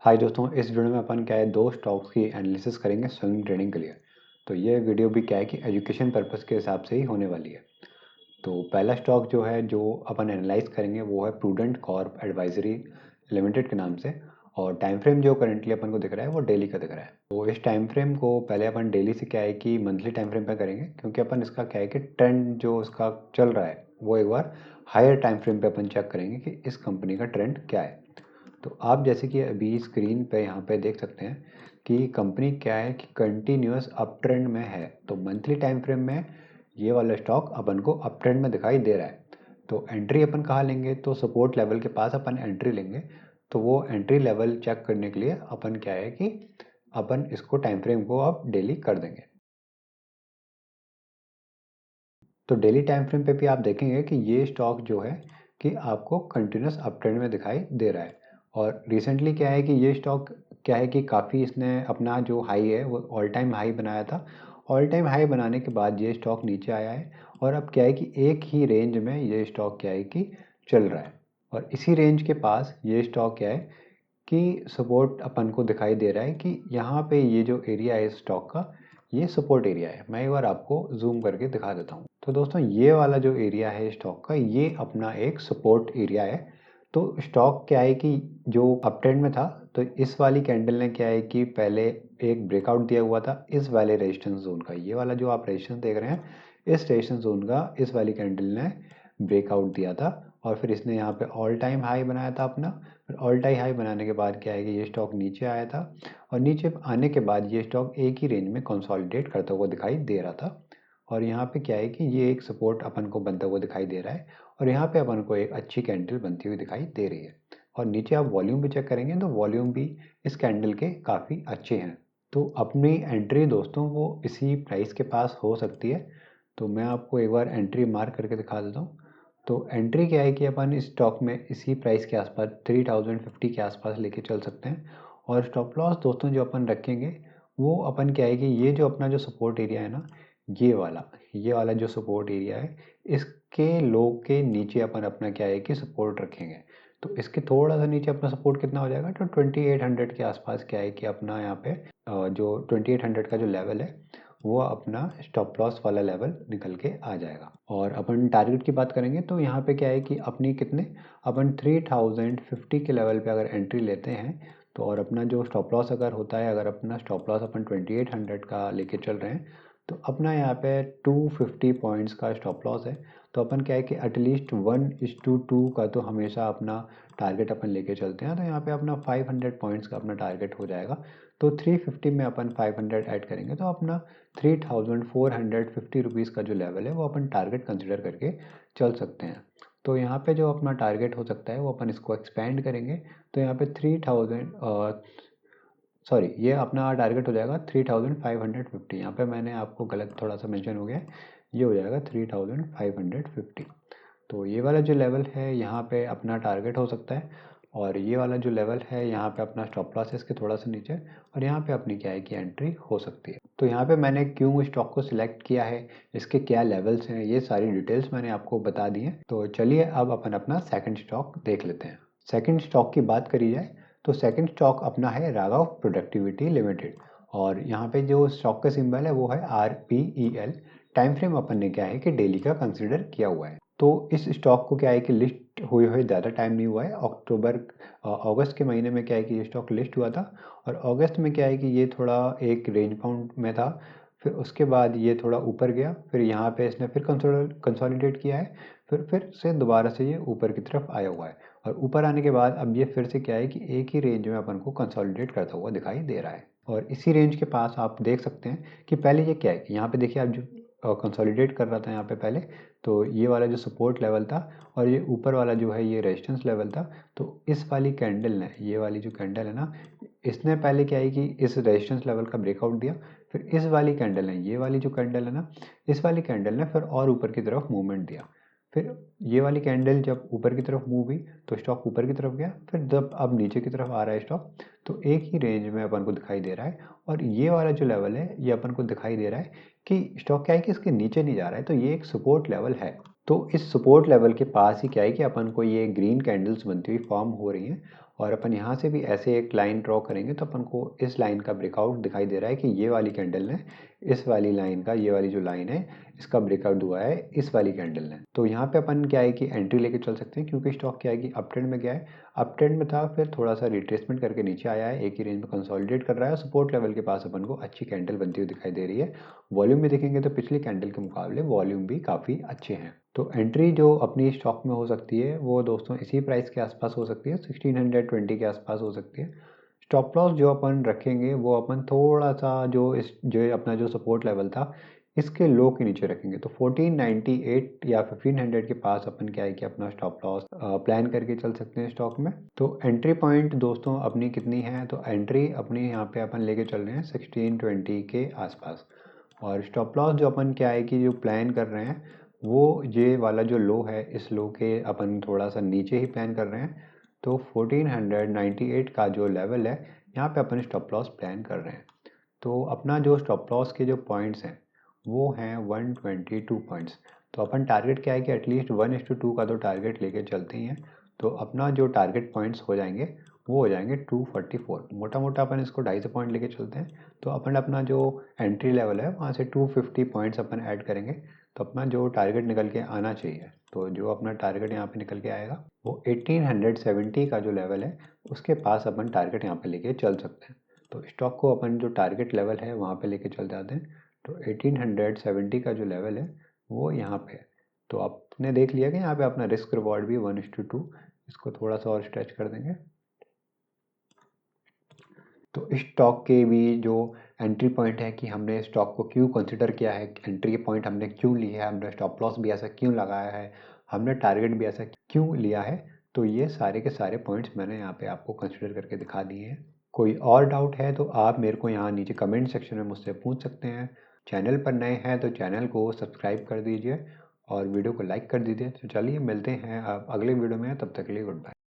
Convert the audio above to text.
हाय दोस्तों, इस वीडियो में अपन क्या है दो स्टॉक्स की एनालिसिस करेंगे स्विंग ट्रेडिंग के लिए। तो ये वीडियो भी क्या है कि एजुकेशन पर्पस के हिसाब से ही होने वाली है। तो पहला स्टॉक जो है जो अपन एनालाइज करेंगे वो है प्रूडेंट कॉर्प एडवाइजरी लिमिटेड के नाम से। और टाइम फ्रेम जो करंटली अपन को दिख रहा है वो डेली का दिख रहा है। तो इस टाइम फ्रेम को पहले अपन डेली से क्या है कि मंथली टाइम फ्रेम पे करेंगे, क्योंकि अपन इसका क्या है कि ट्रेंड जो इसका चल रहा है वो एक बार हायर टाइम फ्रेम पे अपन चेक करेंगे कि इस कंपनी का ट्रेंड क्या है। तो आप जैसे कि अभी स्क्रीन पे यहाँ पे देख सकते हैं कि कंपनी क्या है कि कंटिन्यूअस अप ट्रेंड में है। तो मंथली टाइम फ्रेम में ये वाला स्टॉक अपन को अप ट्रेंड में दिखाई दे रहा है। तो एंट्री अपन कहाँ लेंगे, तो सपोर्ट लेवल के पास अपन एंट्री लेंगे। तो वो एंट्री लेवल चेक करने के लिए अपन क्या है कि अपन इसको टाइम फ्रेम को अब डेली कर देंगे। तो डेली टाइम फ्रेम पे भी आप देखेंगे कि ये स्टॉक जो है कि आपको कंटिन्यूस अप ट्रेंड में दिखाई दे रहा है। और रिसेंटली क्या है कि ये स्टॉक क्या है कि काफ़ी इसने अपना जो हाई है वो ऑल टाइम हाई बनाया था। ऑल टाइम हाई बनाने के बाद ये स्टॉक नीचे आया है और अब क्या है कि एक ही रेंज में ये स्टॉक क्या है कि चल रहा है। और इसी रेंज के पास ये स्टॉक क्या है कि सपोर्ट अपन को दिखाई दे रहा है कि यहाँ पे ये जो एरिया है स्टॉक का ये सपोर्ट एरिया है। मैं एक बार आपको जूम करके दिखा देता हूँ। तो दोस्तों ये वाला जो एरिया है स्टॉक का ये अपना एक सपोर्ट एरिया है। तो स्टॉक क्या है कि जो अप ट्रेंड में था, तो इस वाली कैंडल ने क्या है कि पहले एक ब्रेकआउट दिया हुआ था इस वाले रेजिस्टेंस जोन का। ये वाला जो आप रेजिस्टेंस देख रहे हैं इस रेजिस्टेंस जोन का इस वाली कैंडल ने ब्रेकआउट दिया था। और फिर इसने यहाँ पे ऑल टाइम हाई बनाया था अपना। फिर ऑल टाइम हाई बनाने के बाद क्या है कि ये स्टॉक नीचे आया था और नीचे आने के बाद ये स्टॉक एक ही रेंज में कंसोलिडेट करता हुआ दिखाई दे रहा था। और यहाँ पे क्या है कि ये एक सपोर्ट अपन को बनता हुआ दिखाई दे रहा है और यहाँ पे अपन को एक अच्छी कैंडल बनती हुई दिखाई दे रही है। और नीचे आप वॉल्यूम भी चेक करेंगे तो वॉल्यूम भी इस कैंडल के काफ़ी अच्छे हैं। तो अपनी एंट्री दोस्तों वो इसी प्राइस के पास हो सकती है। तो मैं आपको एक बार एंट्री मार्क करके दिखा देता हूँ। तो एंट्री क्या है कि अपन इस स्टॉक में इसी प्राइस के आसपास 3050 के आसपास लेके चल सकते हैं। और स्टॉप लॉस दोस्तों जो अपन रखेंगे वो अपन क्या है कि ये जो अपना जो सपोर्ट एरिया है ना, ये वाला जो सपोर्ट एरिया है इसके लो के नीचे अपन अपना क्या है कि सपोर्ट रखेंगे। तो इसके थोड़ा सा नीचे अपना सपोर्ट कितना हो जाएगा, तो 2800 के आसपास क्या है कि अपना यहाँ पे जो 2800 का जो लेवल है वो अपना स्टॉप लॉस वाला लेवल निकल के आ जाएगा। और अपन टारगेट की बात करेंगे तो यहाँ पे क्या है कि अपनी कितने अपन 3050 के लेवल पे अगर एंट्री लेते हैं तो और अपना जो स्टॉप लॉस अगर होता है, अगर अपना स्टॉप लॉस अपन 2800 का लेके चल रहे हैं तो अपना यहाँ पे 250 पॉइंट्स का स्टॉप लॉस है। तो अपन क्या है कि एटलीस्ट 1:2 का तो हमेशा अपना टारगेट अपन लेके चलते हैं। तो यहाँ पे अपना 500 पॉइंट्स का अपना टारगेट हो जाएगा। तो 350 में अपन 500 ऐड करेंगे तो अपना 3450 रुपीज़ का जो लेवल है वो अपन टारगेट कंसिडर करके चल सकते हैं। तो यहाँ पे जो अपना टारगेट हो सकता है वो अपन इसको एक्सपेंड करेंगे। तो यहाँ पे 3000 सॉरी ये अपना टारगेट हो जाएगा 3550। यहाँ पे मैंने आपको गलत थोड़ा सा मेंशन हो गया है, ये हो जाएगा 3550। तो ये वाला जो लेवल है यहाँ पे अपना टारगेट हो सकता है। और ये वाला जो लेवल है यहाँ पे अपना स्टॉप लॉस है इसके थोड़ा सा नीचे। और यहाँ पे अपनी क्या है कि एंट्री हो सकती है। तो यहाँ पे मैंने क्यों स्टॉक को सिलेक्ट किया है, इसके क्या लेवल्स हैं, ये सारी डिटेल्स मैंने आपको बता दी हैं। तो चलिए अब अपन अपना सेकंड स्टॉक देख लेते हैं। सेकंड स्टॉक की बात करी जाए तो सेकंड स्टॉक अपना है राघव प्रोडक्टिविटी लिमिटेड। और यहाँ पे जो स्टॉक का सिंबल है वो है RPEL। टाइम फ्रेम अपन ने क्या है कि डेली का कंसिडर किया हुआ है। तो इस स्टॉक को क्या है कि लिस्ट हुए हुए ज़्यादा टाइम नहीं हुआ है। अगस्त के महीने में क्या है कि ये स्टॉक लिस्ट हुआ था। और अगस्त में क्या है कि ये थोड़ा एक रेंज बाउंड में था। फिर उसके बाद ये थोड़ा ऊपर गया, फिर यहाँ पे इसने फिर कंसोलिडेट किया है। फिर से दोबारा से ये ऊपर की तरफ आया हुआ है। और ऊपर आने के बाद अब ये फिर से क्या है कि एक ही रेंज में अपन को कंसोलिडेट करता हुआ दिखाई दे रहा है। और इसी रेंज के पास आप देख सकते हैं कि पहले ये क्या है कि यहाँ पे देखिए आप जो कंसोलिडेट कर रहा था यहाँ पे पहले, तो ये वाला जो सपोर्ट लेवल था और ये ऊपर वाला जो है ये रेजिस्टेंस लेवल था। तो इस वाली कैंडल ने, ये वाली जो कैंडल है ना, इसने पहले क्या है कि इस रेजिस्टेंस लेवल का ब्रेकआउट दिया। फिर इस वाली कैंडल ने, ये वाली जो कैंडल है ना, इस वाली कैंडल ने फिर और ऊपर की तरफ मूवमेंट दिया। फिर ये वाली कैंडल जब ऊपर की तरफ मूव हुई तो स्टॉक ऊपर की तरफ गया। फिर जब अब नीचे की तरफ आ रहा है स्टॉक, तो एक ही रेंज में अपन को दिखाई दे रहा है। और ये वाला जो लेवल है ये अपन को दिखाई दे रहा है कि स्टॉक क्या है कि इसके नीचे नहीं जा रहा है। तो ये एक सपोर्ट लेवल है। तो इस सपोर्ट लेवल के पास ही क्या है कि अपन को ये ग्रीन कैंडल्स बनती हुई फॉर्म हो रही हैं और अपन यहाँ से भी ऐसे एक लाइन ड्रॉ करेंगे तो अपन को इस लाइन का ब्रेकआउट दिखाई दे रहा है कि ये वाली कैंडल ने इस वाली लाइन का, ये वाली जो लाइन है इसका ब्रेकआउट हुआ है इस वाली कैंडल ने। तो यहाँ पे अपन क्या है कि एंट्री लेके चल सकते हैं क्योंकि स्टॉक क्या है कि अप ट्रेंड में गया है, अप ट्रेंड में था, फिर थोड़ा सा रिट्रेसमेंट करके नीचे आया है, एक ही रेंज में कंसोलिडेट कर रहा है, सपोर्ट लेवल के पास अपन को अच्छी कैंडल बनती हुई दिखाई दे रही है। वॉल्यूम भी देखेंगे तो पिछली कैंडल के मुकाबले वॉल्यूम भी काफ़ी अच्छे हैं। तो एंट्री जो अपनी स्टॉक में हो सकती है वो दोस्तों इसी प्राइस के आसपास हो सकती है, 1620 के आसपास हो सकती है। स्टॉप लॉस जो अपन रखेंगे वो अपन थोड़ा सा जो अपना जो सपोर्ट लेवल था इसके लो के नीचे रखेंगे, तो 1498 या 1500 के पास अपन क्या है कि अपना स्टॉप लॉस प्लान करके चल सकते हैं स्टॉक में। तो एंट्री पॉइंट दोस्तों अपनी कितनी है, तो एंट्री अपनी यहाँ पे अपन लेके चल रहे हैं 1620 के आसपास, और स्टॉप लॉस जो अपन क्या है कि जो प्लान कर रहे हैं वो ये वाला जो लो है इस लो के अपन थोड़ा सा नीचे ही प्लान कर रहे हैं। तो 1498 का जो लेवल है यहाँ पे अपन स्टॉप लॉस प्लान कर रहे हैं। तो अपना जो स्टॉप लॉस के जो पॉइंट्स हैं वो हैं 122 पॉइंट्स। तो अपन टारगेट क्या है कि एटलीस्ट 1:2 का तो टारगेट लेके चलते ही हैं। तो अपना जो टारगेट पॉइंट्स हो जाएंगे वो हो जाएंगे 244, मोटा मोटा अपन इसको 250 पॉइंट लेके चलते हैं। तो अपन अपना जो एंट्री लेवल है वहाँ से 250 पॉइंट्स अपन ऐड करेंगे तो अपना जो टारगेट निकल के आना चाहिए, तो जो अपना टारगेट यहाँ पे निकल के आएगा वो 1870 का जो लेवल है उसके पास अपन टारगेट यहाँ पे लेके चल सकते हैं। तो स्टॉक को अपन जो टारगेट लेवल है वहाँ पे लेके चल जाते हैं। तो 1870 का जो लेवल है वो यहाँ पे है। तो आपने देख लिया कि यहाँ पे अपना रिस्क रिवॉर्ड भी 1:2, इसको थोड़ा सा और स्ट्रेच कर देंगे। तो इस स्टॉक के भी जो एंट्री पॉइंट है कि हमने स्टॉक को क्यों कंसिडर किया है, एंट्री पॉइंट हमने क्यों लिया है, हमने स्टॉप लॉस भी ऐसा क्यों लगाया है, हमने टारगेट भी ऐसा क्यों लिया है, तो ये सारे के सारे पॉइंट्स मैंने यहाँ पे आपको कंसिडर करके दिखा दिए हैं। कोई और डाउट है तो आप मेरे को यहाँ नीचे कमेंट सेक्शन में मुझसे पूछ सकते हैं। चैनल पर नए हैं तो चैनल को सब्सक्राइब कर दीजिए और वीडियो को लाइक कर दीजिए। तो चलिए मिलते हैं आप अगले वीडियो में, तब तक के लिए गुड बाय।